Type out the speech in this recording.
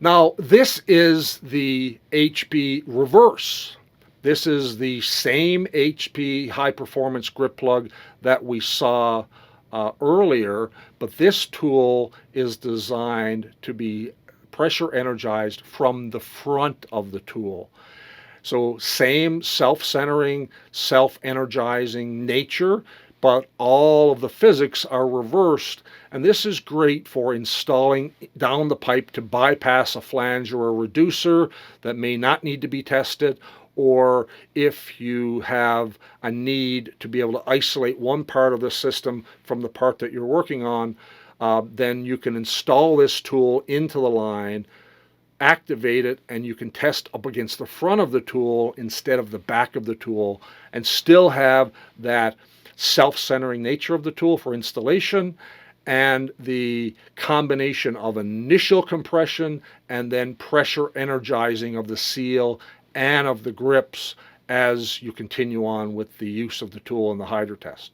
Now, this is the HP reverse. This is the same HP high performance grip plug that we saw earlier, but this tool is designed to be pressure energized from the front of the tool. So same self-centering, self-energizing nature, but all of the physics are reversed. And this is great for installing down the pipe to bypass a flange or a reducer that may not need to be tested, or if you have a need to be able to isolate one part of the system from the part that you're working on, then you can install this tool into the line, activate it, and you can test up against the front of the tool instead of the back of the tool and still have that self-centering nature of the tool for installation and the combination of initial compression and then pressure energizing of the seal and of the grips as you continue on with the use of the tool in the hydro test.